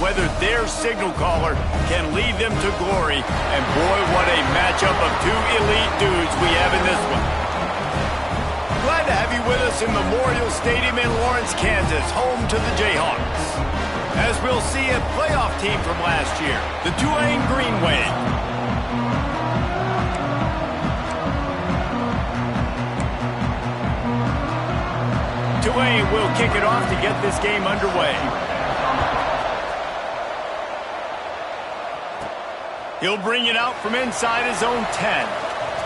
whether their signal caller can lead them to glory. And boy, what a matchup of two elite dudes we have in this one. Glad to have you with us in Memorial Stadium in Lawrence, Kansas, home to the Jayhawks. As we'll see a playoff team from last year, the Tulane Green Wave. Tulane will kick it off to get this game underway. He'll bring it out from inside his own 10.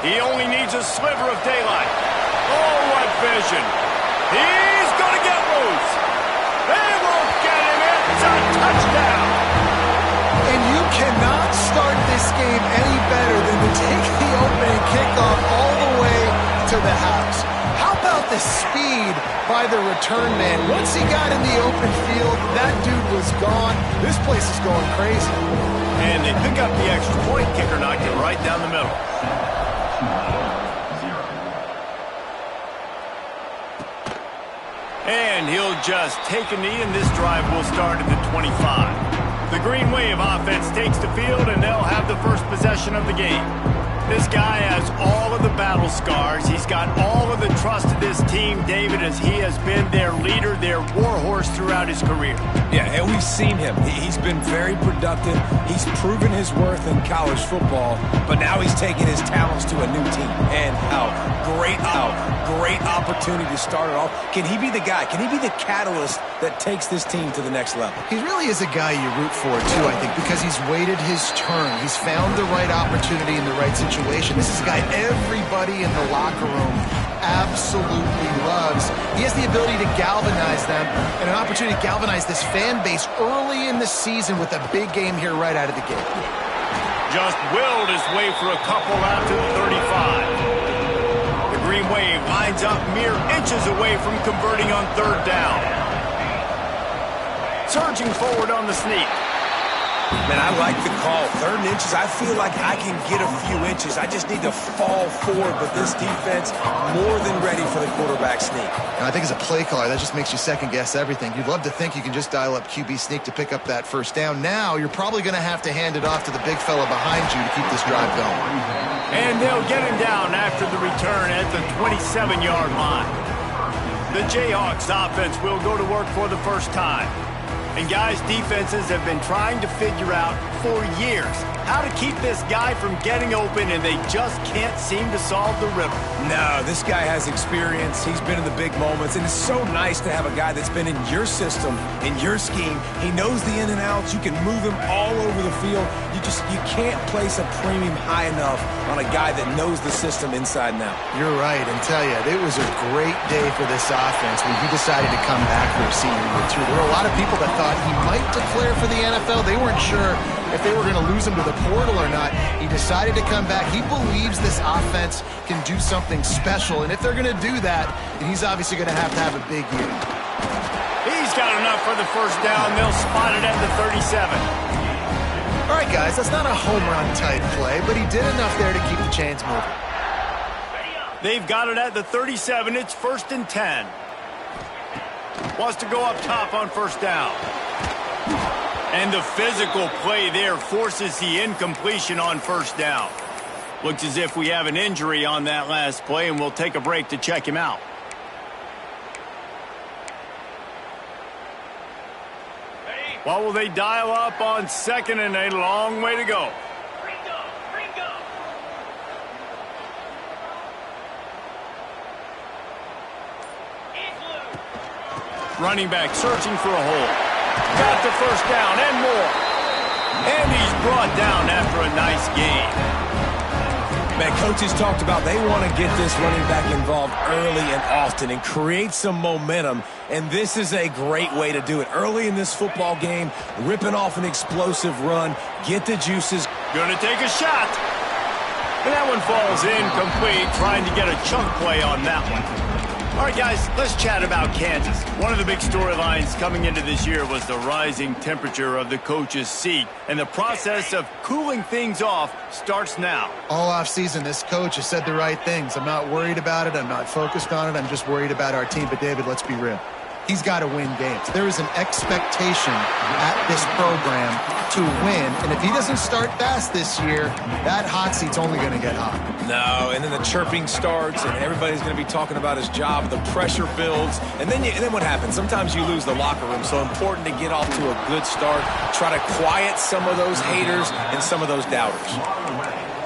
He only needs a sliver of daylight. Oh, what vision. He's going to get loose. They won't get him. It's a touchdown. And you cannot start this game any better than to take the opening kickoff all the way to the house. How about the speed by the return man? Once he got in the open field, that dude was gone. This place is going crazy. And they pick up the extra point. Kicker knocked it right down the middle. And he'll just take a knee, and this drive will start at the 25. The Green Wave offense takes the field, and they'll have the first possession of the game. This guy has all of the battle scars. He's got all of the trust of this team, David, as he has been their leader, their warhorse throughout his career. Yeah, and we've seen him. He's been very productive. He's proven his worth in college football, but now he's taking his talents to a new team. And great opportunity to start it off. Can he be the guy? Can he be the catalyst that takes this team to the next level? He really is a guy you root for, too, I think, because he's waited his turn. He's found the right opportunity in the right situation. This is a guy everybody in the locker room absolutely loves. He has the ability to galvanize them and an opportunity to galvanize this fan base early in the season with a big game here right out of the gate. Just willed his way for a couple out to the 35. The Green Wave lines up mere inches away from converting on third down. Surging forward on the sneak. Man, I like the call. 3rd and inches, I feel like I can get a few inches. I just need to fall forward, but this defense more than ready for the quarterback sneak. And I think as a play caller, that just makes you second-guess everything. You'd love to think you can just dial up QB sneak to pick up that first down. Now, you're probably going to have to hand it off to the big fella behind you to keep this drive going. And they'll get him down after the return at the 27-yard line. The Jayhawks offense will go to work for the first time. And guys, defenses have been trying to figure out for years how to keep this guy from getting open, and they just can't seem to solve the riddle. No, this guy has experience. He's been in the big moments, and it's so nice to have a guy that's been in your system, in your scheme. He knows the in and outs. You can move him all over the field. You can't place a premium high enough on a guy that knows the system inside and out. You're right, and tell you, it was a great day for this offense when he decided to come back for a senior year, too. There were a lot of people that thought he might declare for the NFL. They weren't sure if they were going to lose him to the portal or not. He decided to come back. He believes this offense can do something special, and if they're going to do that, then he's obviously going to have a big year. He's got enough for the first down. They'll spot it at the 37. All right, guys, that's not a home run type play, but he did enough there to keep the chains moving. They've got it at the 37. It's 1st and 10. Wants to go up top on first down. And the physical play there forces the incompletion on first down. Looks as if we have an injury on that last play, and we'll take a break to check him out. What will they dial up on 2nd and a long way to go? Running back searching for a hole. Got the first down and more. And he's brought down after a nice gain. Man, coaches talked about they want to get this running back involved early and often and create some momentum, and this is a great way to do it. Early in this football game, ripping off an explosive run, get the juices. Gonna take a shot. And that one falls incomplete, trying to get a chunk play on that one. All right, guys, let's chat about Kansas. One of the big storylines coming into this year was the rising temperature of the coach's seat, and the process of cooling things off starts now. All offseason, this coach has said the right things. I'm not worried about it. I'm not focused on it. I'm just worried about our team. But, David, let's be real. he's got to win games. There is an expectation at this program to win, and if he doesn't start fast this year, that hot seat's only going to get hot. No, and then the chirping starts, and everybody's going to be talking about his job. The pressure builds, and then what happens? Sometimes you lose the locker room, so important to get off to a good start. Try to quiet some of those haters and some of those doubters.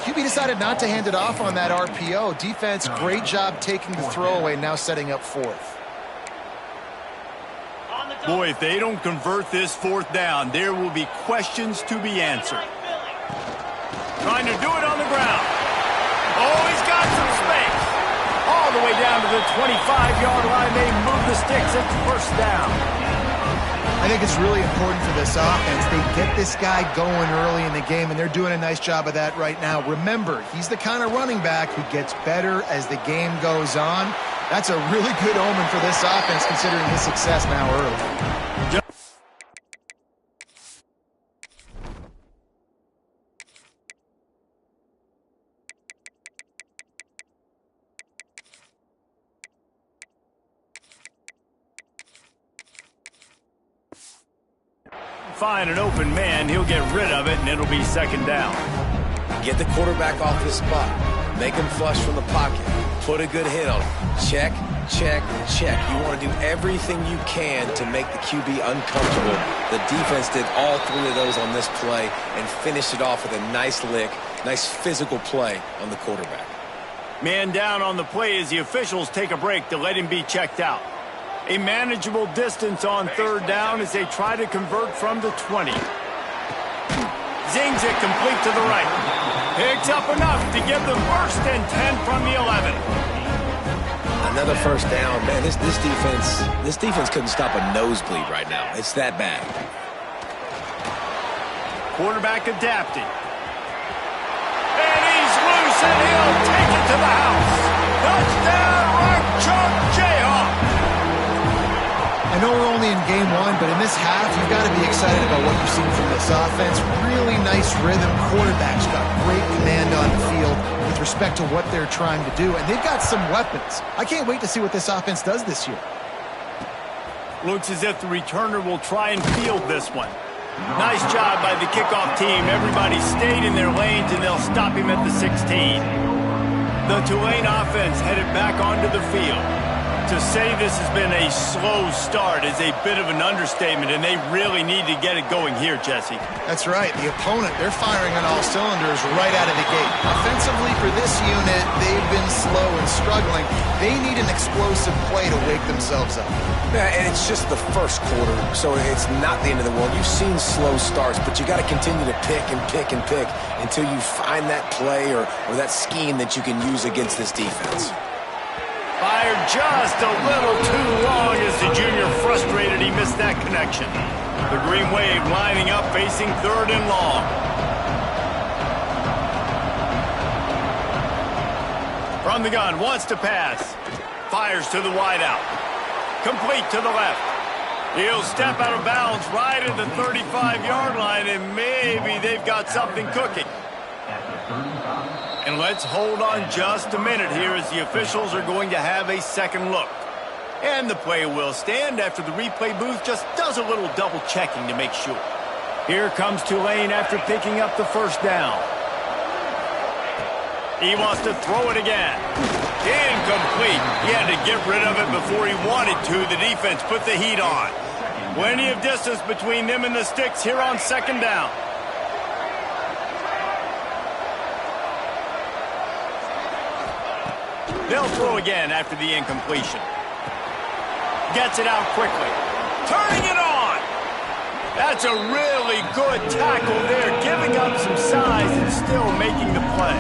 QB decided not to hand it off on that RPO. Defense, great job taking the throwaway, now setting up fourth. Boy, if they don't convert this fourth down, there will be questions to be answered. Trying to do it on the ground. Oh, he's got some space. All the way down to the 25-yard line. They move the sticks. It's first down. I think it's really important for this offense. They get this guy going early in the game, and they're doing a nice job of that right now. Remember, he's the kind of running back who gets better as the game goes on. That's a really good omen for this offense, considering his success now early. Find an open man, he'll get rid of it, and it'll be second down. Get the quarterback off his spot. Make him flush from the pocket. Put a good hit on him. Check, check, check. You want to do everything you can to make the QB uncomfortable. The defense did all three of those on this play and finished it off with a nice lick, nice physical play on the quarterback. Man down on the play as the officials take a break to let him be checked out. A manageable distance on third down as they try to convert from the 20. Zings it complete to the right. Picks up enough to give them first and 10 from the 11. Another first down. Man, this defense couldn't stop a nosebleed right now. It's that bad. Quarterback adapting. And he's loose, and he'll take it to the house. Touchdown, Rock Chalk Jayhawk. I know we're only in game one, but in this half, you've got to be excited about what you've seen from this offense. Really nice rhythm. Quarterback's got great command on the field with respect to what they're trying to do, and they've got some weapons. I can't wait to see what this offense does this year. Looks as if the returner will try and field this one. Nice job by the kickoff team. Everybody stayed in their lanes, and they'll stop him at the 16. The Tulane offense headed back onto the field. To say this has been a slow start is a bit of an understatement, and they really need to get it going here, Jesse. That's right. The opponent, they're firing on all cylinders right out of the gate. Offensively for this unit, they've been slow and struggling. They need an explosive play to wake themselves up. Yeah, and it's just the first quarter, so it's not the end of the world. You've seen slow starts, but you got to continue to pick and pick and pick until you find that play or that scheme that you can use against this defense. Fired just a little too long as the junior frustrated he missed that connection. The Green Wave lining up facing third and long. From the gun, wants to pass. Fires to the wideout. Complete to the left. He'll step out of bounds right at the 35-yard line, and maybe they've got something cooking. And let's hold on just a minute here as the officials are going to have a second look. And the play will stand after the replay booth just does a little double checking to make sure. Here comes Tulane after picking up the first down. He wants to throw it again. Incomplete. He had to get rid of it before he wanted to. The defense put the heat on. Plenty of distance between them and the sticks here on second down. They'll throw again after the incompletion. Gets it out quickly. Turning it on. That's a really good tackle there, giving up some size and still making the play.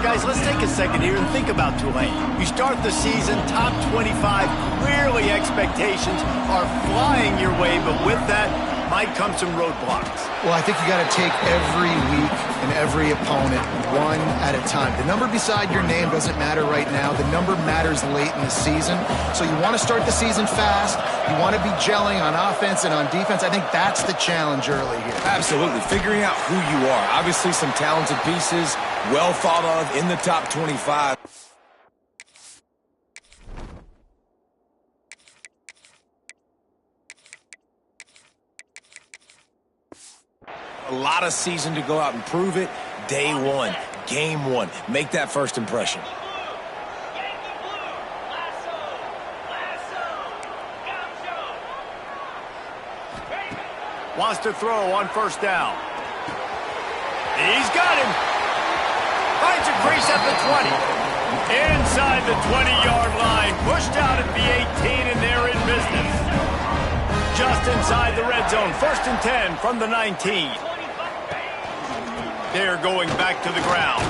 Guys, let's take a second here and think about Tulane. You start the season top 25. Clearly expectations are flying your way, but with that might come some roadblocks. Well, I think you got to take every week and every opponent one at a time. The number beside your name doesn't matter right now. The number matters late in the season. So you want to start the season fast. You want to be gelling on offense and on defense. I think that's the challenge early here. Absolutely. Figuring out who you are. Obviously some talented pieces, well thought of in the top 25. a lot of season to go out and prove it. Day one, game one. Make that first impression. Wants to throw on first down. He's got him. Finds a crease at the 20. Inside the 20-yard line. Pushed out at the 18, and they're in business. Just inside the red zone. 1st and 10 from the 19. They're going back to the ground.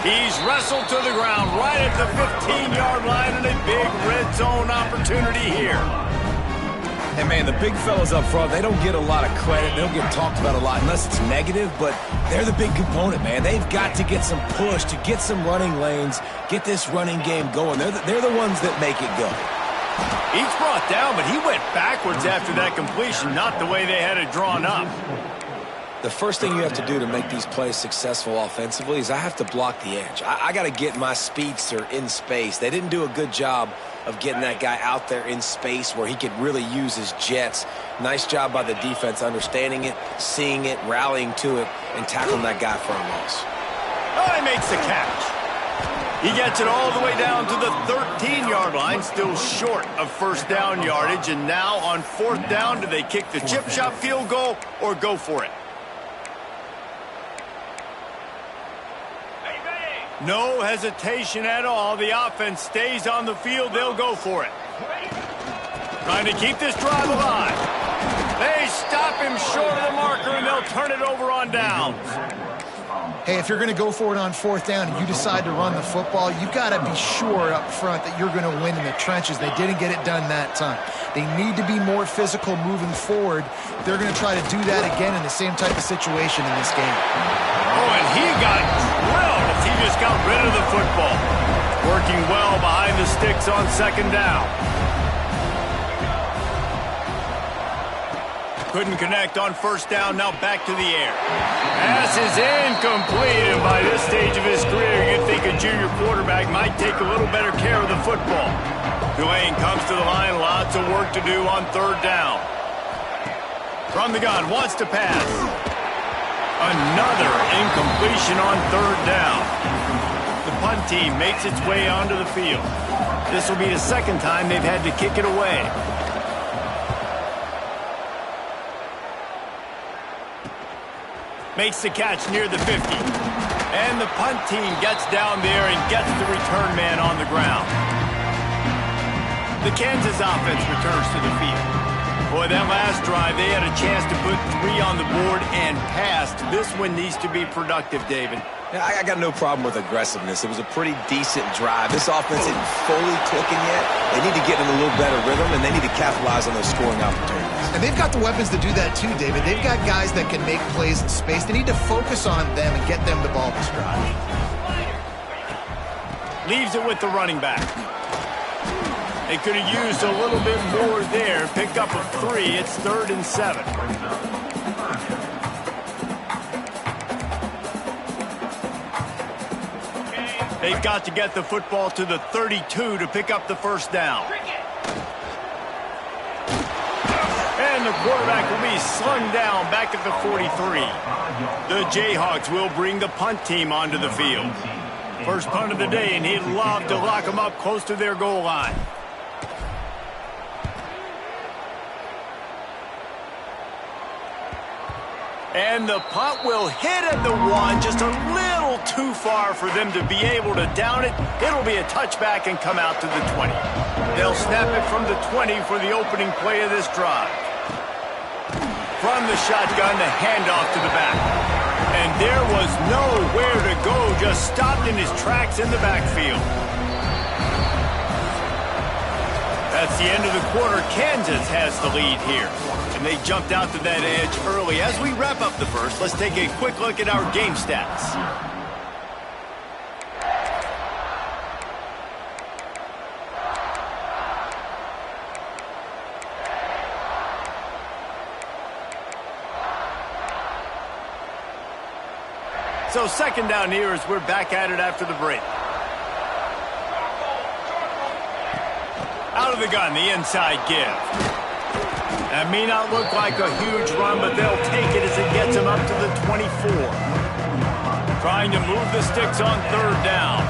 He's wrestled to the ground right at the 15-yard line, and a big red zone opportunity here. And, man, the big fellas up front, they don't get a lot of credit. They don't get talked about a lot unless it's negative, but they're the big component, man. They've got to get some push, to get some running lanes, get this running game going. They're the ones that make it go. He's brought down, but he went backwards after that completion, not the way they had it drawn up. The first thing you have to do to make these plays successful offensively is I have to block the edge. I got to get my speedster in space. They didn't do a good job of getting that guy out there in space where he could really use his jets. Nice job by the defense understanding it, seeing it, rallying to it, and tackling that guy for a loss. Oh, he makes the catch. He gets it all the way down to the 13-yard line, still short of first down yardage. And now on 4th down, do they kick the chip shot field goal or go for it? No hesitation at all. The offense stays on the field. They'll go for it. Trying to keep this drive alive. They stop him short of the marker, and they'll turn it over on downs. Hey, if you're going to go for it on 4th down and you decide to run the football, you've got to be sure up front that you're going to win in the trenches. They didn't get it done that time. They need to be more physical moving forward. They're going to try to do that again in the same type of situation in this game. Oh, and he got drilled as he just got rid of the football. Working well behind the sticks on 2nd down. Couldn't connect on 1st down, now back to the air. Pass is incomplete, and by this stage of his career, you'd think a junior quarterback might take a little better care of the football. Tulane comes to the line, lots of work to do on 3rd down. From the gun, wants to pass. Another incompletion on 3rd down. The punt team makes its way onto the field. This will be the 2nd time they've had to kick it away. Makes the catch near the 50. And the punt team gets down there and gets the return man on the ground. The Kansas offense returns to the field. Boy, that last drive, they had a chance to put 3 on the board and passed. This one needs to be productive, David. Yeah, I got no problem with aggressiveness. It was a pretty decent drive. This offense isn't fully clicking yet. They need to get in a little better rhythm, and they need to capitalize on those scoring opportunities. And they've got the weapons to do that too, David. They've got guys that can make plays in space. They need to focus on them and get them the ball this drive. Leaves it with the running back. They could have used a little bit more there. Pick up a 3. It's 3rd and 7. They've got to get the football to the 32 to pick up the 1st down. And the quarterback will be slung down back at the 43. The Jayhawks will bring the punt team onto the field. First punt of the day, and he'd love to lock them up close to their goal line. And the punt will hit at the 1, just a little too far for them to be able to down it. It'll be a touchback and come out to the 20. They'll snap it from the 20 for the opening play of this drive. From the shotgun, the handoff to the back. And there was nowhere to go, just stopped in his tracks in the backfield. That's the end of the quarter. Kansas has the lead here. And they jumped out to that edge early. As we wrap up the first, let's take a quick look at our game stats. So 2nd down here as we're back at it after the break. Out of the gun, the inside give. That may not look like a huge run, but they'll take it as it gets them up to the 24. Trying to move the sticks on third down.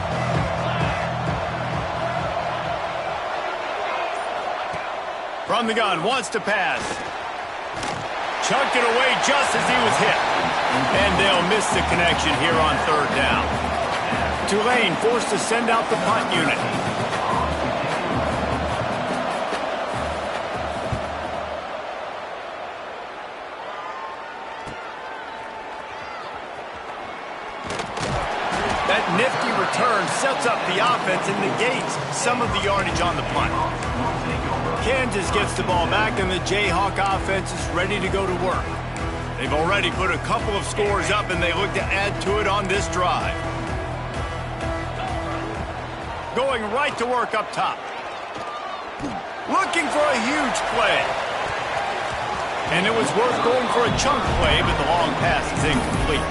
From the gun, wants to pass. Chucked it away just as he was hit. And they'll miss the connection here on third down. Tulane forced to send out the punt unit. That nifty return sets up the offense and negates some of the yardage on the punt. Kansas gets the ball back, and the Jayhawk offense is ready to go to work. They've already put a couple of scores up, and they look to add to it on this drive. Going right to work up top. Looking for a huge play. And it was worth going for a chunk play, but the long pass is incomplete.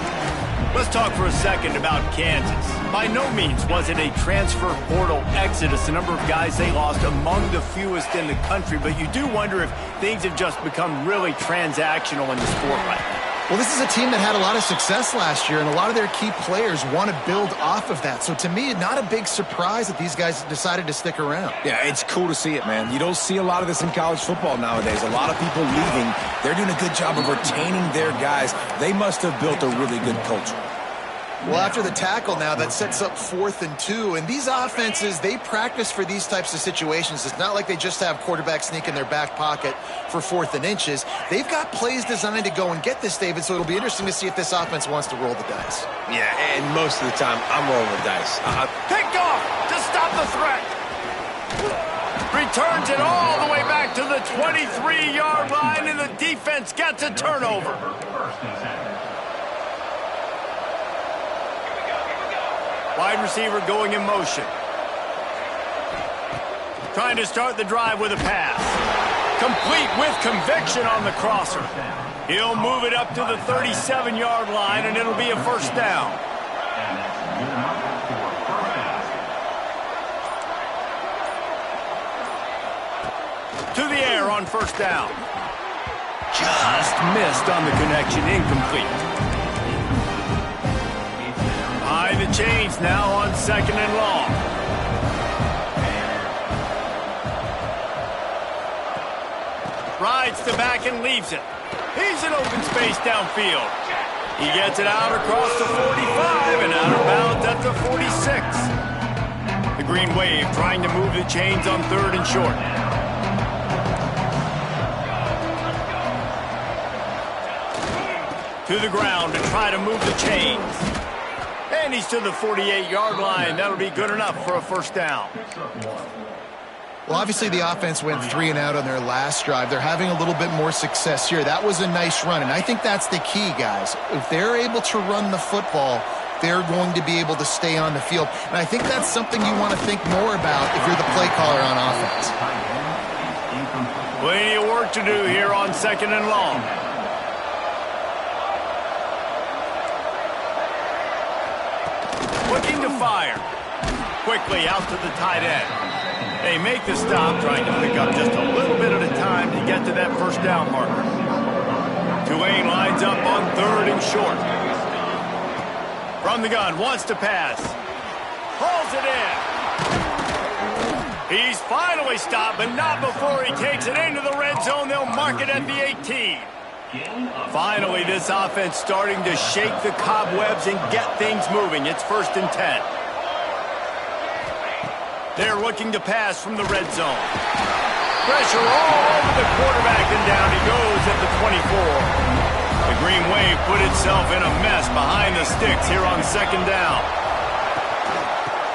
Let's talk for a second about Kansas. By no means was it a transfer portal exodus, the number of guys they lost among the fewest in the country, but you do wonder if things have just become really transactional in the sport right now. Well, this is a team that had a lot of success last year, and a lot of their key players want to build off of that. So to me, not a big surprise that these guys decided to stick around. Yeah, it's cool to see it, man. You don't see a lot of this in college football nowadays. A lot of people leaving. They're doing a good job of retaining their guys. They must have built a really good culture. Well, after the tackle now, that sets up 4th and 2. And these offenses, they practice for these types of situations. It's not like they just have quarterback sneak in their back pocket for 4th and inches. They've got plays designed to go and get this, David, so it'll be interesting to see if this offense wants to roll the dice. Yeah, and most of the time, I'm rolling the dice. Picked off to stop the threat. Returns it all the way back to the 23-yard line, and the defense gets a turnover. Wide receiver going in motion. Trying to start the drive with a pass. Complete with conviction on the crosser. He'll move it up to the 37-yard line, and it'll be a first down. To the air on first down. Just missed on the connection, incomplete. Behind the chains now on 2nd and long. Rides the back and leaves it. He's in open space downfield. He gets it out across the 45 and out of bounds at the 46. The Green Wave trying to move the chains on 3rd and short. To the ground to try to move the chains. And he's to the 48-yard line. That'll be good enough for a first down. Well, obviously the offense went 3 and out on their last drive. They're having a little bit more success here. That was a nice run, and I think that's the key, guys. If they're able to run the football, they're going to be able to stay on the field. And I think that's something you want to think more about if you're the play caller on offense. Plenty of work to do here on 2nd and long. Looking to fire. Quickly out to the tight end. They make the stop, trying to pick up just a little bit at a time to get to that first down marker. Tulane lines up on 3rd and short. From the gun, wants to pass. Hauls it in. He's finally stopped, but not before he takes it into the red zone. They'll mark it at the 18. Finally, this offense starting to shake the cobwebs and get things moving. It's 1st and 10. They're looking to pass from the red zone. Pressure all over the quarterback, and down he goes at the 24. The Green Wave put itself in a mess behind the sticks here on 2nd down.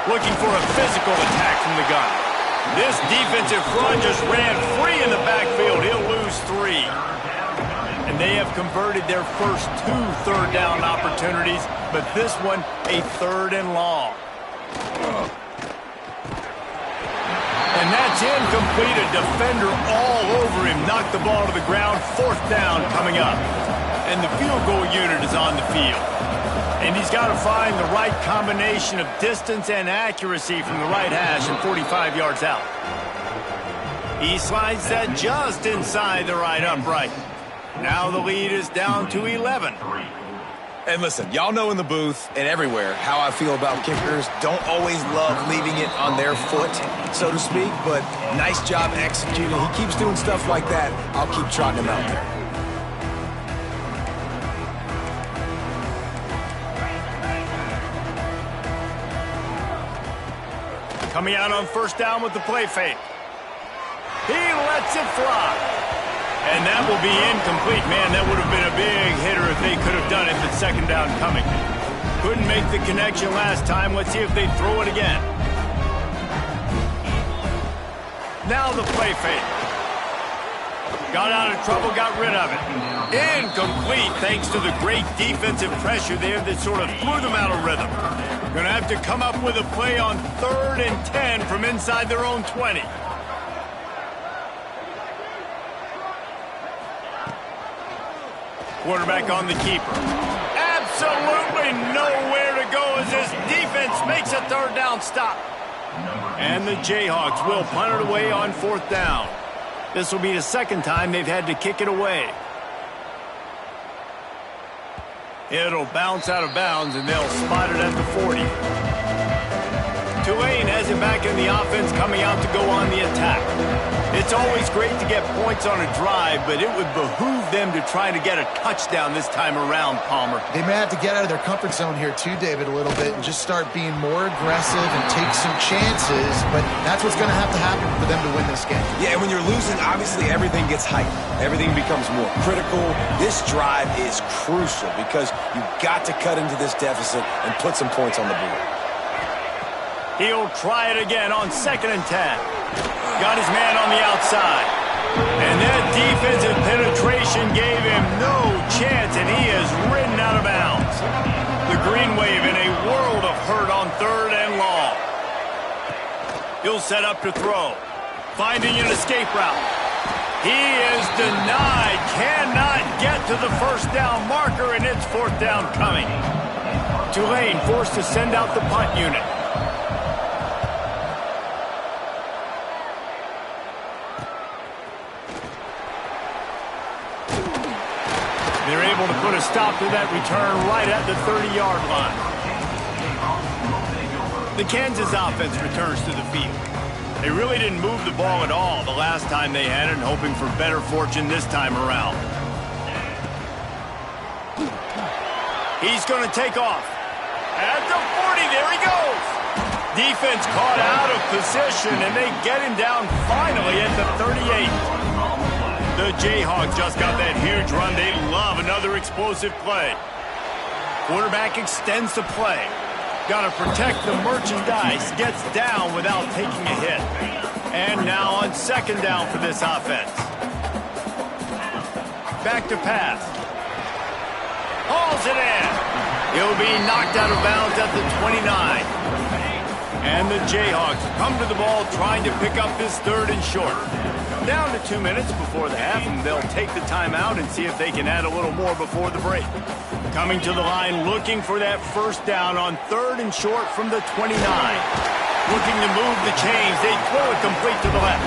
Looking for a physical attack from the gun. This defensive front just ran free in the backfield. He'll lose 3. And they have converted their first 2 third down opportunities, but this one a 3rd and long. And that's incomplete. A defender all over him. Knocked the ball to the ground. 4th down coming up. And the field goal unit is on the field. And he's got to find the right combination of distance and accuracy from the right hash and 45 yards out. He slides that just inside the right upright. Now the lead is down to 11. And listen, y'all know in the booth and everywhere how I feel about kickers. Don't always love leaving it on their foot, so to speak, but nice job executing. He keeps doing stuff like that. I'll keep trotting him out there. Coming out on first down with the play fake. He lets it fly. And that will be incomplete. Man, that would have been a big hitter if they could have done it, but second down coming. Couldn't make the connection last time. Let's see if they throw it again. Now the play fake. Got out of trouble, got rid of it. Incomplete thanks to the great defensive pressure there that sort of threw them out of rhythm. Going to have to come up with a play on 3rd and 10 from inside their own 20. Quarterback on the keeper. Absolutely nowhere to go as this defense makes a 3rd down stop. And the Jayhawks will punt it away on 4th down. This will be the 2nd time they've had to kick it away. It'll bounce out of bounds, and they'll spot it at the 40. Tulane has it back in the offense, coming out to go on the attack. It's always great to get points on a drive, but it would behoove them to try to get a touchdown this time around, Palmer. They may have to get out of their comfort zone here too, David, a little bit and just start being more aggressive and take some chances, but that's what's going to happen for them to win this game. Yeah, and when you're losing, obviously everything gets heightened. Everything becomes more critical. This drive is crucial because you've got to cut into this deficit and put some points on the board. He'll try it again on 2nd and 10. Got his man on the outside. And that defensive penetration gave him no chance, and he is ridden out of bounds. The green wave in a world of hurt on 3rd and long. He'll set up to throw. Finding an escape route. He is denied. Cannot get to the 1st down marker, and it's 4th down coming. Tulane forced to send out the punt unit. They're able to put a stop to that return right at the 30-yard line. The Kansas offense returns to the field. They really didn't move the ball at all the last time they had it, and hoping for better fortune this time around. He's going to take off. At the 40, there he goes. Defense caught out of position, and they get him down finally at the 38. The Jayhawks just got that huge run. They love another explosive play. Quarterback extends the play. Got to protect the merchandise. Gets down without taking a hit. And now on 2nd down for this offense. Back to pass. Hauls it in. He'll be knocked out of bounds at the 29. And the Jayhawks come to the ball trying to pick up this 3rd and short. Down to 2 minutes before the half, and they'll take the timeout and see if they can add a little more before the break. Coming to the line, looking for that 1st down on 3rd and short from the 29. Looking to move the chains. They throw it complete to the left.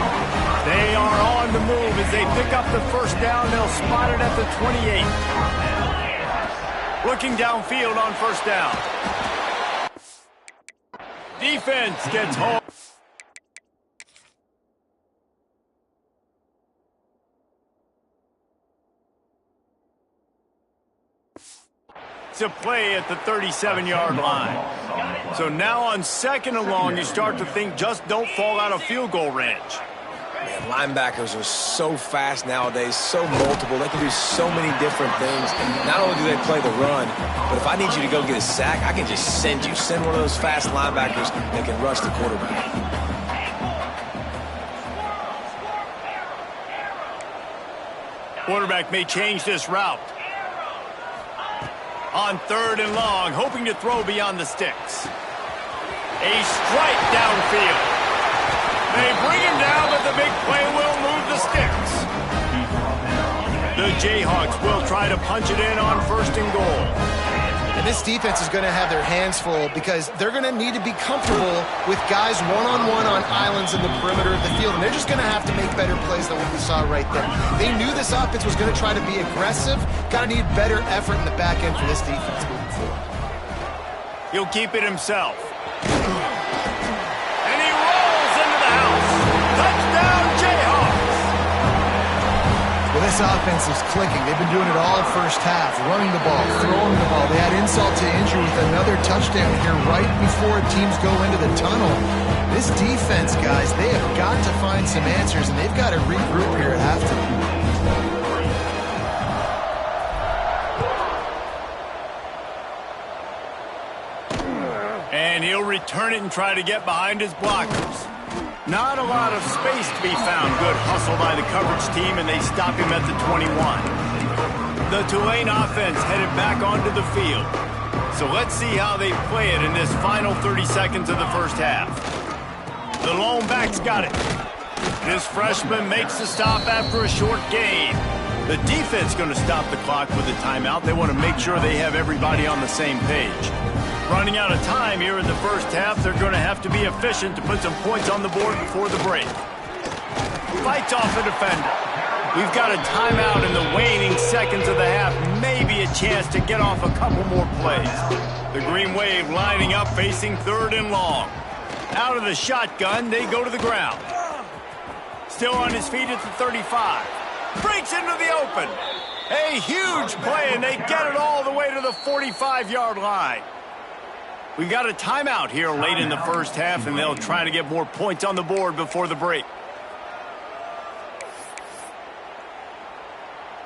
They are on the move as they pick up the 1st down. They'll spot it at the 28. Looking downfield on 1st down. Defense gets home. To play at the 37-yard line. So now on 2nd and long, you start to think just don't fall out of field goal range. Man, linebackers are so fast nowadays, so multiple. They can do so many different things. Not only do they play the run, but if I need you to go get a sack, I can just send one of those fast linebackers that can rush the quarterback. Quarterback may change this route. On 3rd and long, hoping to throw beyond the sticks. A strike downfield. They bring him down, but the big play will move the sticks. The Jayhawks will try to punch it in on 1st and goal. And this defense is going to have their hands full because they're going to need to be comfortable with guys one-on-one on islands in the perimeter of the field. And they're just going to have to make better plays than what we saw right there. They knew this offense was going to try to be aggressive. Got to need better effort in the back end for this defense moving forward. He'll keep it himself. And he rolls into the house. Touchdown, Jayhawks! Well, this offense is clicking. They've been doing it all first half, running the ball, throwing the ball. They had insult to injury with another touchdown here right before teams go into the tunnel. This defense, guys, they have got to find some answers, and they've got to regroup here at halftime. And he'll return it and try to get behind his blockers. Not a lot of space to be found. Good hustle by the coverage team, and they stop him at the 21. The Tulane offense headed back onto the field. So let's see how they play it in this final 30 seconds of the first half. The lone back's got it. This freshman makes the stop after a short gain. The defense going to stop the clock with a timeout. They want to make sure they have everybody on the same page. Running out of time here in the first half, they're going to have to be efficient to put some points on the board before the break. Fights off a defender. We've got a timeout in the waning seconds of the half. Maybe a chance to get off a couple more plays. The Green Wave lining up, facing 3rd and long. Out of the shotgun, they go to the ground. Still on his feet at the 35. Breaks into the open. A huge play, and they get it all the way to the 45-yard line. We've got a timeout here late in the first half, and they'll try to get more points on the board before the break.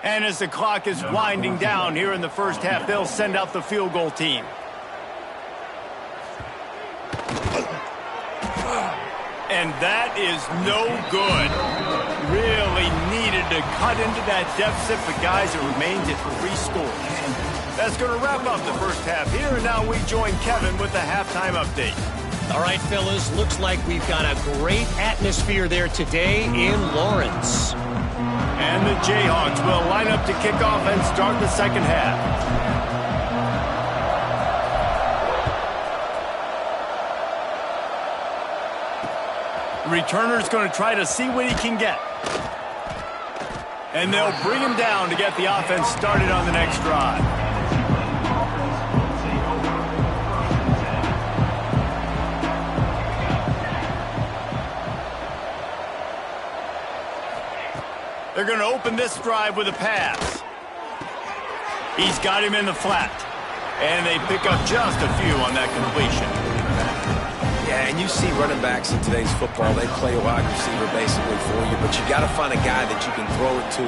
And as the clock is winding down here in the first half, they'll send out the field goal team. And that is no good. Really needed to cut into that deficit, but guys, it remains at 3 scores. That's going to wrap up the first half here, and now we join Kevin with the halftime update. All right, fellas, looks like we've got a great atmosphere there today in Lawrence. And the Jayhawks will line up to kick off and start the second half. The returner's going to try to see what he can get. And they'll bring him down to get the offense started on the next drive. They're going to open this drive with a pass. He's got him in the flat. And they pick up just a few on that completion. Yeah, and you see running backs in today's football, they play a wide receiver basically for you, but you got to find a guy that you can throw it to,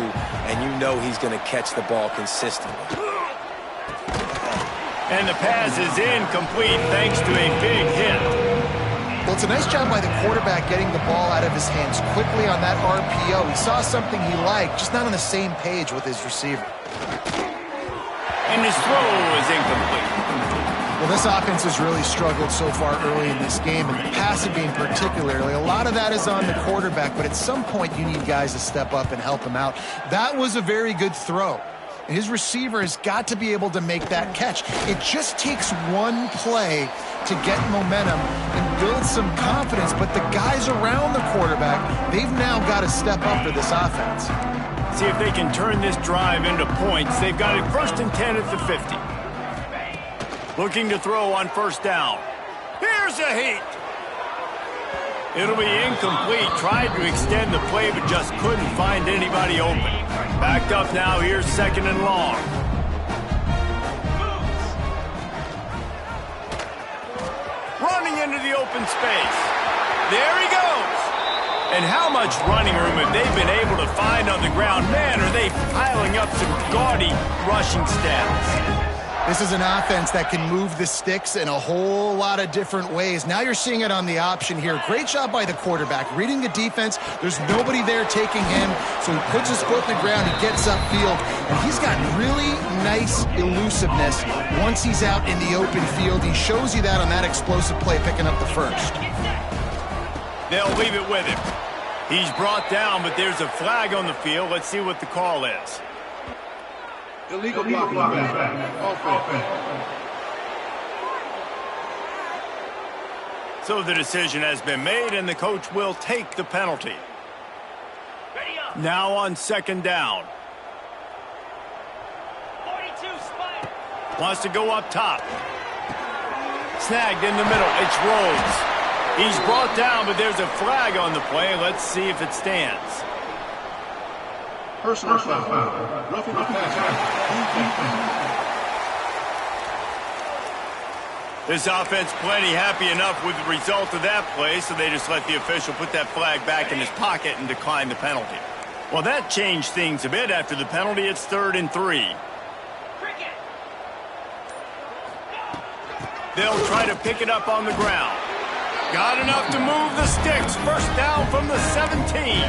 and you know he's going to catch the ball consistently. And the pass is incomplete thanks to a big hit. Well, it's a nice job by the quarterback getting the ball out of his hands quickly on that RPO. He saw something he liked, just not on the same page with his receiver. And his throw is incomplete. Well, this offense has really struggled so far early in this game, and the passing game particularly. A lot of that is on the quarterback, but at some point you need guys to step up and help him out. That was a very good throw. His receiver has got to be able to make that catch. It just takes one play to get momentum and build some confidence, but the guys around the quarterback, they've now got to step up for this offense. See if they can turn this drive into points. They've got it 1st and 10 at the 50. Looking to throw on 1st down. Here's a heat. It'll be incomplete. Tried to extend the play, but just couldn't find anybody open. Backed up now. Here's 2nd and long. Running into the open space. There he goes. And how much running room have they been able to find on the ground? Man, are they piling up some gaudy rushing stats. This is an offense that can move the sticks in a whole lot of different ways. Now you're seeing it on the option here. Great job by the quarterback. Reading the defense, there's nobody there taking him, so he puts his foot in the ground, he gets upfield, and he's got really nice elusiveness once he's out in the open field. He shows you that on that explosive play, picking up the 1st. They'll leave it with him. He's brought down, but there's a flag on the field. Let's see what the call is. Illegal blocking. Offense. So the decision has been made, and the coach will take the penalty. Now on second down. 42 spike. Wants to go up top. Snagged in the middle. It's Rhodes. He's brought down, but there's a flag on the play. Let's see if it stands. Personal foul. Roughing the passer. This offense plenty happy enough with the result of that play, so they just let the official put that flag back in his pocket and decline the penalty. Well, that changed things a bit. After the penalty, it's 3rd and 3. They'll try to pick it up on the ground. Got enough to move the sticks. First down from the 17.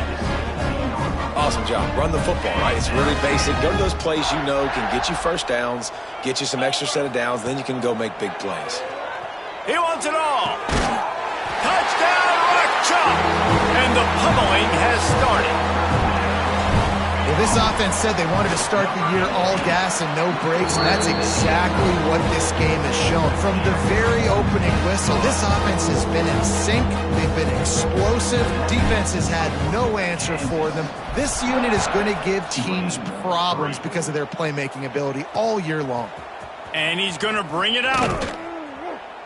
Awesome job. Run the football, right? It's really basic. Go to those plays you know can get you first downs, get you some extra set of downs, then you can go make big plays. He wants it all. Touchdown, Rock Chop. And the pummeling has started. Well, this offense said they wanted to start the year all gas and no brakes, and that's exactly what this game has shown. From the very opening whistle, this offense has been in sync. They've been explosive. Defense has had no answer for them. This unit is going to give teams problems because of their playmaking ability all year long. And he's going to bring it out.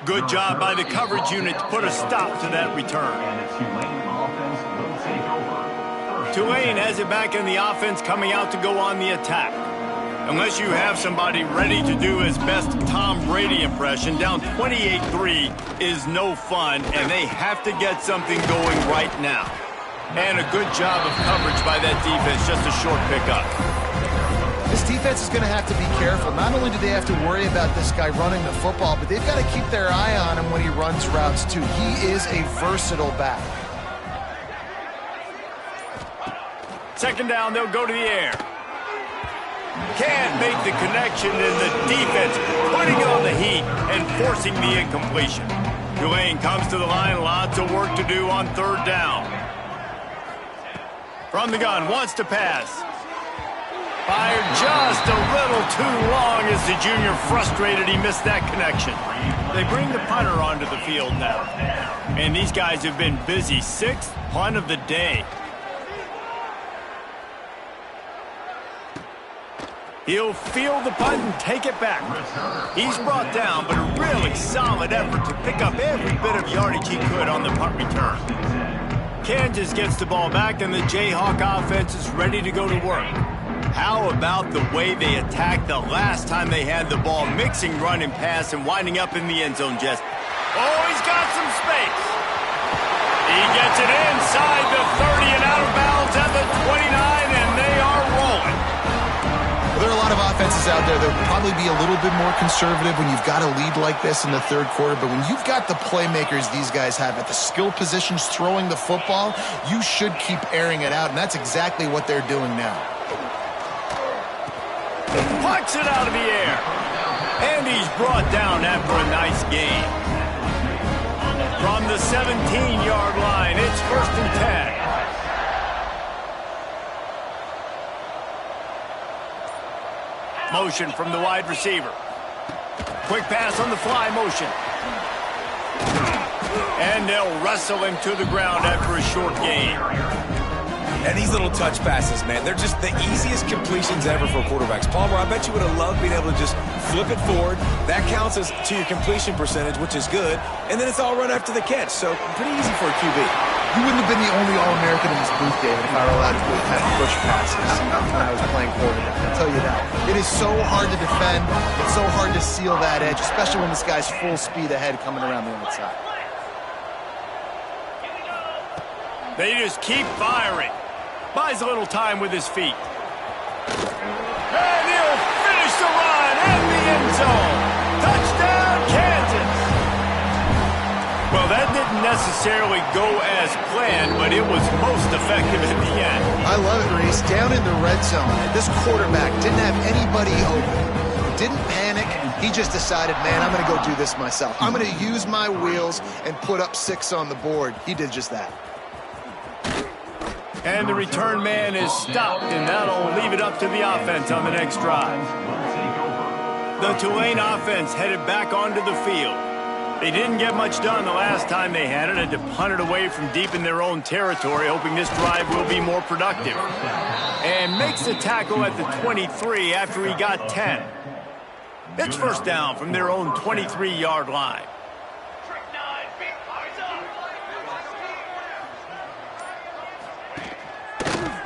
Good job by the coverage unit to put a stop to that return. Tulane has it back in the offense, coming out to go on the attack. Unless you have somebody ready to do his best Tom Brady impression, down 28-3 is no fun, and they have to get something going right now. And a good job of coverage by that defense, just a short pickup. This defense is going to have to be careful. Not only do they have to worry about this guy running the football, but they've got to keep their eye on him when he runs routes too. He is a versatile back. Second down, they'll go to the air. Can't make the connection, and the defense putting on the heat and forcing the incompletion. Tulane comes to the line, lots of work to do on 3rd down. From the gun, wants to pass. Fired just a little too long as the junior frustrated he missed that connection. They bring the punter onto the field now. And these guys have been busy. 6th punt of the day. He'll field the punt and take it back. He's brought down, but a really solid effort to pick up every bit of yardage he could on the punt return. Kansas gets the ball back, and the Jayhawk offense is ready to go to work. How about the way they attacked the last time they had the ball, mixing run and pass and winding up in the end zone just... Oh, he's got some space. He gets it inside the 30 and out of bounds at the 29, and they are rolling. There are a lot of offenses out there that will probably be a little bit more conservative when you've got a lead like this in the 3rd quarter, but when you've got the playmakers these guys have at the skill positions throwing the football, you should keep airing it out, and that's exactly what they're doing now. Pucks it out of the air, and he's brought down after a nice gain. From the 17-yard line, it's 1st and 10. Motion from the wide receiver. Quick pass on the fly motion. And they'll wrestle him to the ground after a short gain. And these little touch passes, man, they're just the easiest completions ever for quarterbacks. Palmer, I bet you would have loved being able to just flip it forward. That counts as to your completion percentage, which is good. And then it's all run after the catch, so pretty easy for a QB. You wouldn't have been the only All-American in this booth, David, if I were allowed to have push passes when I was playing quarterback. I'll tell you that. It is so hard to defend. It's so hard to seal that edge, especially when this guy's full speed ahead coming around the outside. They just keep firing. Buys a little time with his feet. And he'll finish the run in the end zone. Touchdown, Kansas. Well, that didn't necessarily go as planned, but it was most effective at the end. I love it, Reese. Down in the red zone, this quarterback didn't have anybody open. Didn't panic. He just decided, man, I'm going to go do this myself. I'm going to use my wheels and put up 6 on the board. He did just that. And the return man is stopped, and that'll leave it up to the offense on the next drive. The Tulane offense headed back onto the field. They didn't get much done the last time they had it, and to punt it away from deep in their own territory, hoping this drive will be more productive. And makes the tackle at the 23 after he got 10. It's first down from their own 23-yard line.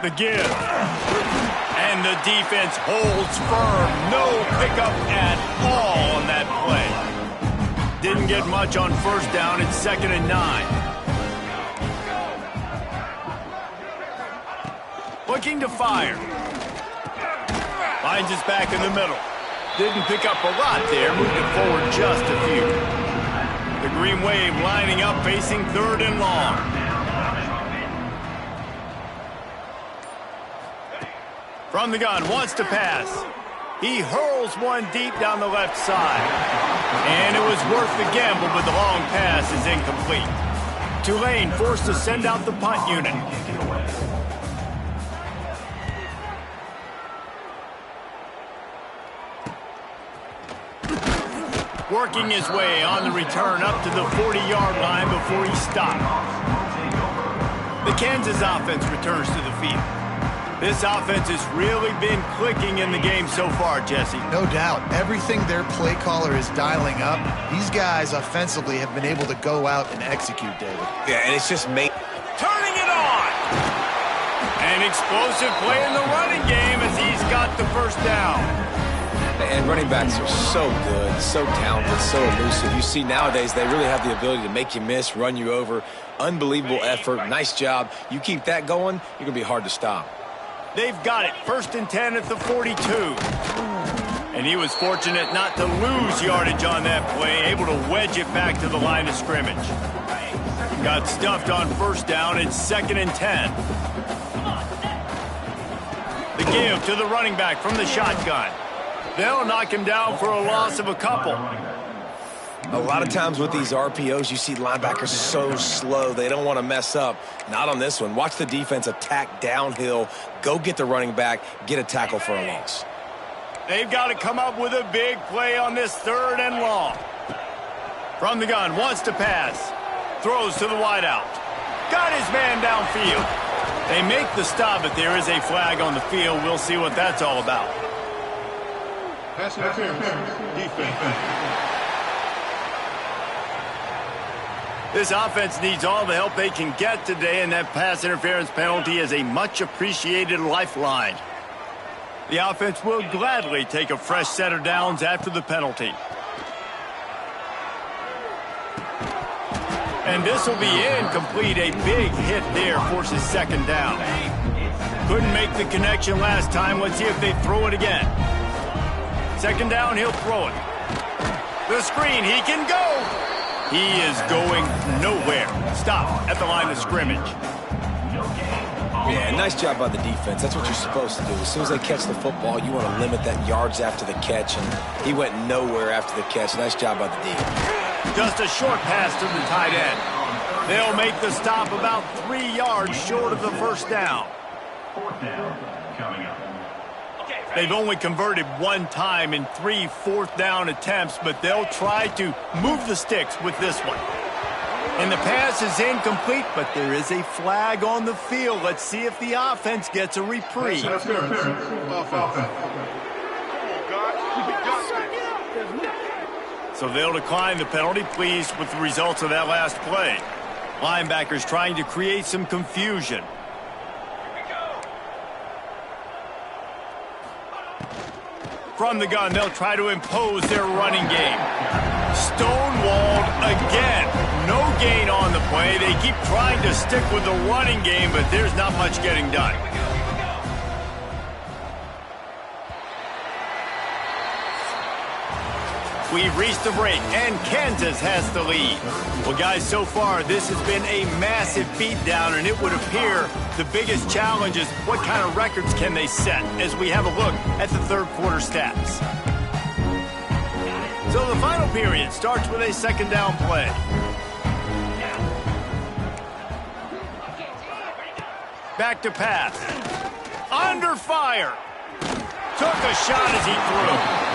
The give. And the defense holds firm. No pickup at all on that play. Didn't get much on first down. It's 2nd and 9. Looking to fire. Finds his back in the middle. Didn't pick up a lot there. Moved it forward just a few. The Green Wave lining up, facing 3rd and long. From the gun, wants to pass. He hurls one deep down the left side. And it was worth the gamble, but the long pass is incomplete. Tulane forced to send out the punt unit. Working his way on the return up to the 40-yard line before he stopped. The Kansas offense returns to the field. This offense has really been clicking in the game so far, Jesse. No doubt. Everything their play caller is dialing up, these guys offensively have been able to go out and execute, David. Yeah, and it's just turning it on. An explosive play in the running game as he's got the first down. And running backs are so good, so talented, so elusive. You see nowadays they really have the ability to make you miss, run you over. Unbelievable effort. Nice job. You keep that going, you're going to be hard to stop. They've got it. 1st and 10 at the 42. And he was fortunate not to lose yardage on that play, able to wedge it back to the line of scrimmage. Got stuffed on first down. It's 2nd and 10. The give to the running back from the shotgun. They'll knock him down for a loss of a couple. A lot of times with these RPOs, you see linebackers so slow. They don't want to mess up. Not on this one. Watch the defense attack downhill. Go get the running back. Get a tackle for a loss. They've got to come up with a big play on this 3rd and long. From the gun, wants to pass. Throws to the wideout. Got his man downfield. They make the stop, but there is a flag on the field. We'll see what that's all about. Pass interference. Defense. This offense needs all the help they can get today, and that pass interference penalty is a much-appreciated lifeline. The offense will gladly take a fresh set of downs after the penalty. And this will be incomplete. A big hit there forces 2nd down. Couldn't make the connection last time. Let's see if they throw it again. 2nd down, he'll throw it. The screen, he can go. He is going nowhere. Stop at the line of scrimmage. Yeah, nice job by the defense. That's what you're supposed to do. As soon as they catch the football, you want to limit that yards after the catch, and he went nowhere after the catch. Nice job by the D. Just a short pass to the tight end. They'll make the stop about 3 yards short of the first down. 4th down coming up. They've only converted one time in 3 4th down attempts, but they'll try to move the sticks with this one. And the pass is incomplete, but there is a flag on the field. Let's see if the offense gets a reprieve. So they'll decline the penalty, pleased with the results of that last play. Linebackers trying to create some confusion. From the gun, they'll try to impose their running game. Stonewalled again. No gain on the play. They keep trying to stick with the running game, but there's not much getting done. We've reached the break, and Kansas has the lead. Well, guys, so far, this has been a massive beatdown, and it would appear the biggest challenge is what kind of records can they set as we have a look at the 3rd quarter stats. So the final period starts with a 2nd down play. Back to pass. Under fire. Took a shot as he threw.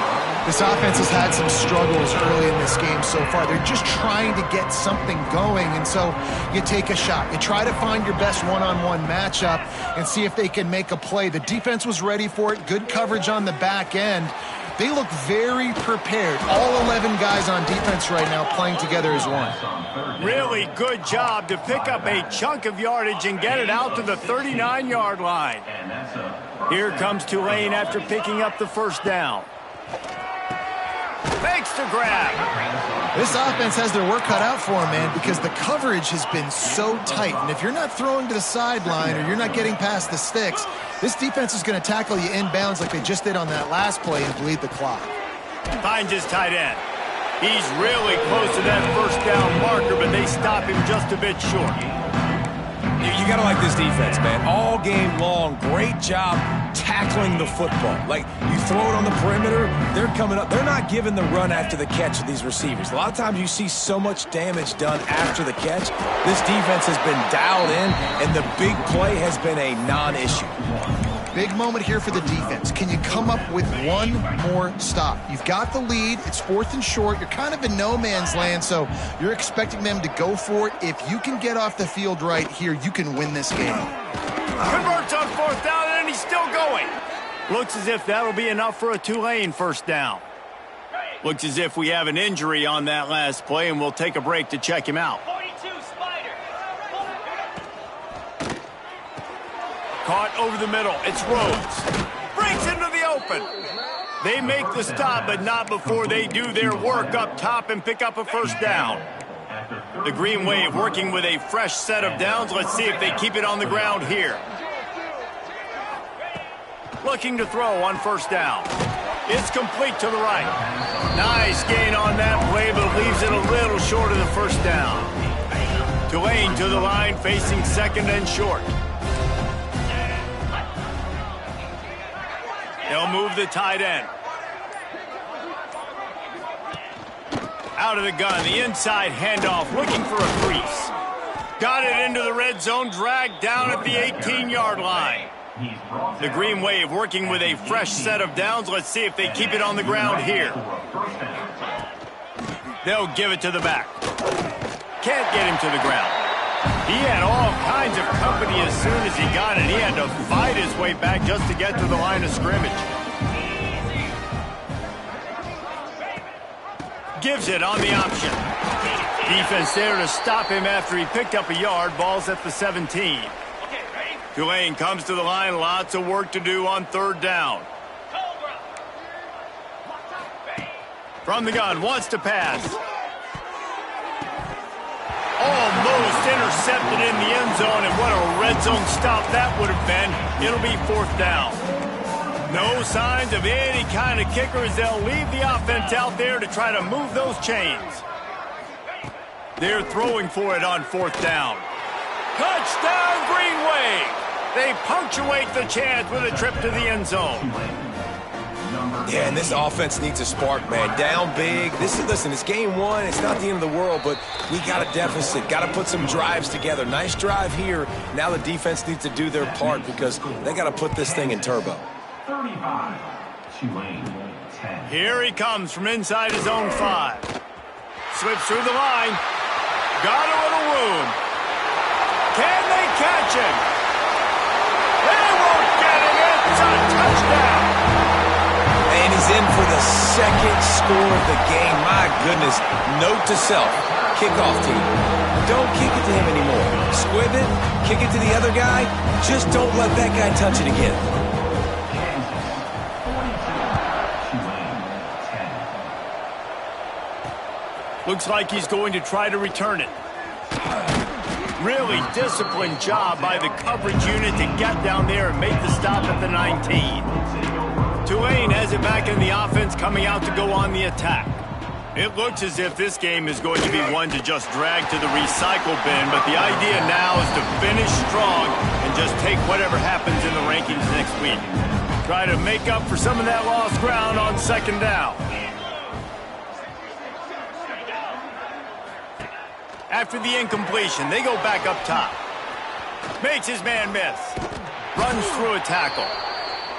This offense has had some struggles early in this game so far. They're just trying to get something going, and so you take a shot. You try to find your best one-on-one matchup and see if they can make a play. The defense was ready for it. Good coverage on the back end. They look very prepared. All 11 guys on defense right now playing together as one. Really good job to pick up a chunk of yardage and get it out to the 39-yard line. Here comes Tulane after picking up the first down. Fakes to grab. This offense has their work cut out for them, man, because the coverage has been so tight. And if you're not throwing to the sideline or you're not getting past the sticks, this defense is going to tackle you inbounds like they just did on that last play and bleed the clock. Finds his tight end. He's really close to that first down marker, but they stop him just a bit short. You got to like this defense, man. All game long, great job tackling the football. Like, you throw it on the perimeter, they're coming up. They're not giving the run after the catch of these receivers. A lot of times you see so much damage done after the catch. This defense has been dialed in, and the big play has been a non-issue. Big moment here for the defense. Can you come up with one more stop? You've got the lead. It's 4th and short. You're kind of in no man's land, so you're expecting them to go for it. If you can get off the field right here, you can win this game. Converts on 4th down, and he's still going. Looks as if that'll be enough for a Tulane first down. Looks as if we have an injury on that last play, and we'll take a break to check him out. Caught over the middle. It's Rhodes. Breaks into the open. They make the stop, but not before they do their work up top and pick up a first down. The Green Wave working with a fresh set of downs. Let's see if they keep it on the ground here. Looking to throw on first down. It's complete to the right. Nice gain on that play, but leaves it a little short of the first down. Tulane to the line, facing 2nd and short. They'll move the tight end. Out of the gun, the inside handoff, looking for a crease. Got it into the red zone, dragged down at the 18-yard line. The Green Wave working with a fresh set of downs. Let's see if they keep it on the ground here. They'll give it to the back. Can't get him to the ground. He had all kinds of company as soon as he got it. He had to fight his way back just to get to the line of scrimmage. Gives it on the option. Defense there to stop him after he picked up a yard. Ball's at the 17. Tulane comes to the line. Lots of work to do on 3rd down. From the gun, wants to pass. Almost intercepted in the end zone, and what a red zone stop that would have been. It'll be 4th down. No signs of any kind of kickers. They'll leave the offense out there to try to move those chains. They're throwing for it on 4th down. Touchdown, Green Wave! They punctuate the chance with a trip to the end zone. Yeah, and this offense needs a spark, man. Down big. Listen, it's game 1. It's not the end of the world, but we got a deficit. Got to put some drives together. Nice drive here. Now the defense needs to do their part because they got to put this thing in turbo. 35, Tulane, 10. Here he comes from inside his own 5. Slips through the line. Got a little room. Can they catch him? They won't get him. It's a touchdown. And he's in for the 2nd score of the game. My goodness. Note to self. Kickoff team. Don't kick it to him anymore. Squib it. Kick it to the other guy. Just don't let that guy touch it again. Looks like he's going to try to return it. Really disciplined job by the coverage unit to get down there and make the stop at the 19. Tulane has it back in the offense, coming out to go on the attack. It looks as if this game is going to be one to just drag to the recycle bin, but the idea now is to finish strong and just take whatever happens in the rankings next week. Try to make up for some of that lost ground on 2nd down. After the incompletion, they go back up top. Makes his man miss. Runs through a tackle.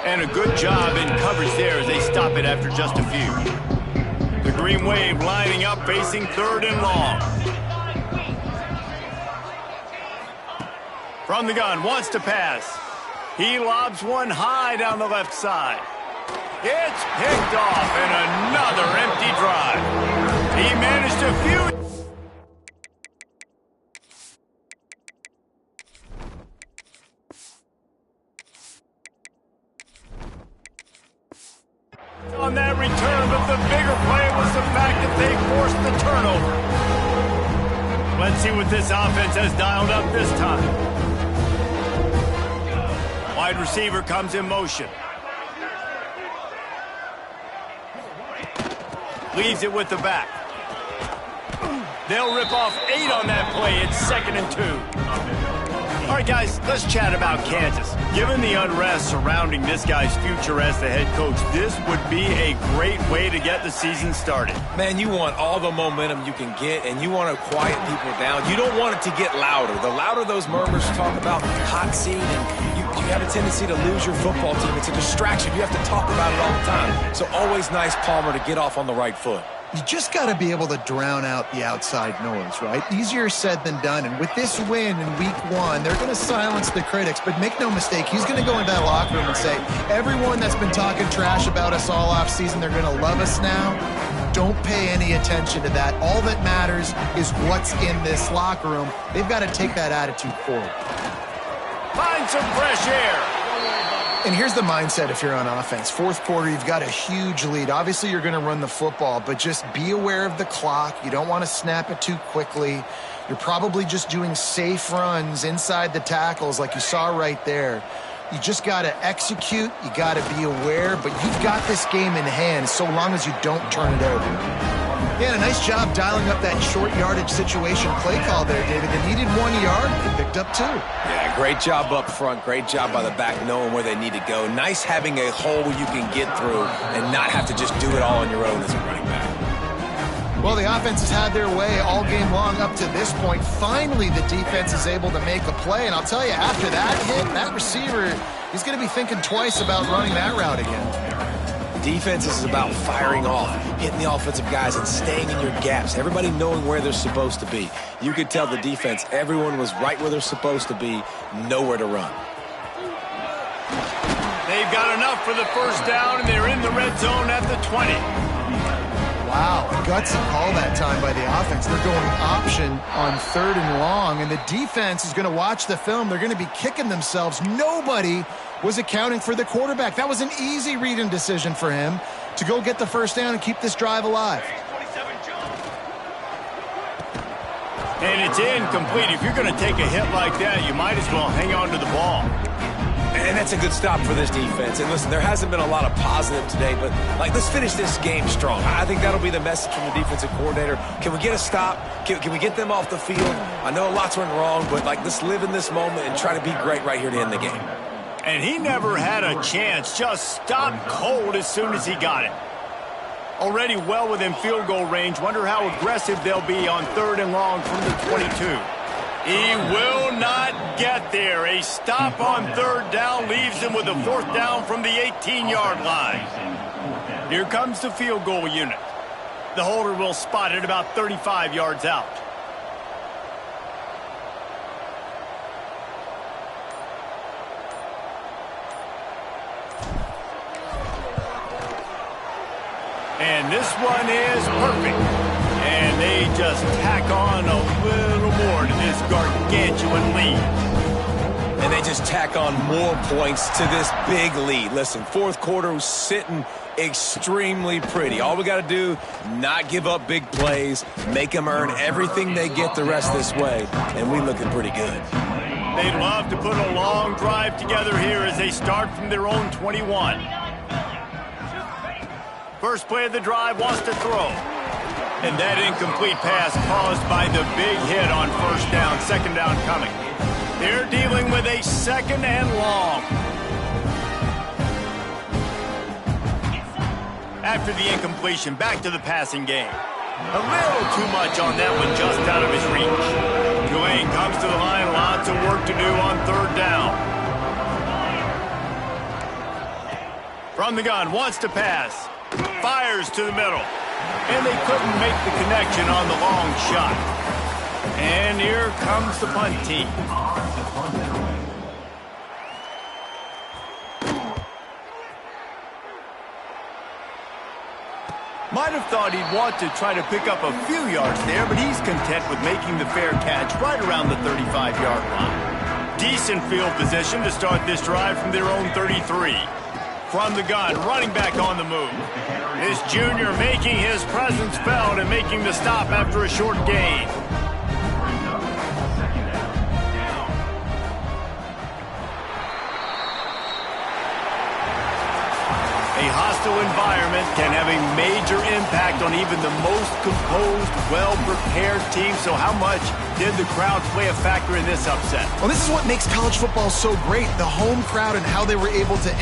And a good job in coverage there as they stop it after just a few. The Green Wave lining up, facing 3rd and long. From the gun, wants to pass. He lobs one high down the left side. It's picked off, and another empty drive. He managed a few. On that return, but the bigger play was the fact that they forced the turnover. Let's see what this offense has dialed up this time. Wide receiver comes in motion. Leaves it with the back. They'll rip off 8 on that play. It's 2nd and 2. All right, guys, let's chat about Kansas. Given the unrest surrounding this guy's future as the head coach, this would be a great way to get the season started. Man, you want all the momentum you can get, and you want to quiet people down. You don't want it to get louder. The louder those murmurs talk about hot seat, and you have a tendency to lose your football team. It's a distraction. You have to talk about it all the time. So always nice, Palmer, to get off on the right foot. You just got to be able to drown out the outside noise, right? Easier said than done. And with this win in week 1, they're going to silence the critics. But make no mistake, he's going to go into that locker room and say, everyone that's been talking trash about us all off season, they're going to love us now. Don't pay any attention to that. All that matters is what's in this locker room. They've got to take that attitude forward. Find some fresh air. And here's the mindset if you're on offense. 4th quarter, you've got a huge lead. Obviously, you're going to run the football, but just be aware of the clock. You don't want to snap it too quickly. You're probably just doing safe runs inside the tackles like you saw right there. You just got to execute. You got to be aware, but you've got this game in hand so long as you don't turn it over. Yeah, a nice job dialing up that short yardage situation play call there, David. They needed 1 yard. They picked up 2. Yeah, great job up front. Great job by the back knowing where they need to go. Nice having a hole you can get through and not have to just do it all on your own as a running back. Well, the offense has had their way all game long up to this point. Finally, the defense is able to make a play. And I'll tell you, after that hit, that receiver, he's going to be thinking twice about running that route again. Defense is about firing off, hitting the offensive guys, and staying in your gaps. Everybody knowing where they're supposed to be. You could tell the defense, everyone was right where they're supposed to be, nowhere to run. They've got enough for the first down, and they're in the red zone at the 20. Wow, gutsy call that time by the offense. They're going option on 3rd and long, and the defense is going to watch the film. They're going to be kicking themselves. Nobody was accounting for the quarterback. That was an easy read-in decision for him to go get the first down and keep this drive alive. And it's incomplete. If you're going to take a hit like that, you might as well hang on to the ball. And that's a good stop for this defense. And listen, there hasn't been a lot of positive today, but let's finish this game strong. I think that'll be the message from the defensive coordinator. Can we get a stop? Can we get them off the field? I know lots went wrong, but let's live in this moment and try to be great right here to end the game. And he never had a chance. Just stopped cold as soon as he got it. Already well within field goal range. Wonder how aggressive they'll be on 3rd and long from the 22. He will not get there. A stop on 3rd down leaves him with a 4th down from the 18-yard line. Here comes the field goal unit. The holder will spot it about 35 yards out. And this one is perfect. And they just tack on a little more to this gargantuan lead. And they just tack on more points to this big lead. Listen, 4th quarter was sitting extremely pretty. All we got to do, not give up big plays, make them earn everything they get the rest this way, and we looking pretty good. They'd love to put a long drive together here as they start from their own 21. First play of the drive, wants to throw. And that incomplete pass caused by the big hit on 1st down, 2nd down coming. They're dealing with a 2nd and long. After the incompletion, back to the passing game. A little too much on that one, just out of his reach. Tulane comes to the line, lots of work to do on 3rd down. From the gun, wants to pass. Fires to the middle. And they couldn't make the connection on the long shot. And here comes the punt team. Might have thought he'd want to try to pick up a few yards there, but he's content with making the fair catch right around the 35-yard line. Decent field position to start this drive from their own 33. From the gun, running back on the move. This junior making his presence felt and making the stop after a short gain. A hostile environment can have a major impact on even the most composed, well-prepared team. So how much did the crowd play a factor in this upset? Well, this is what makes college football so great. The home crowd and how they were able to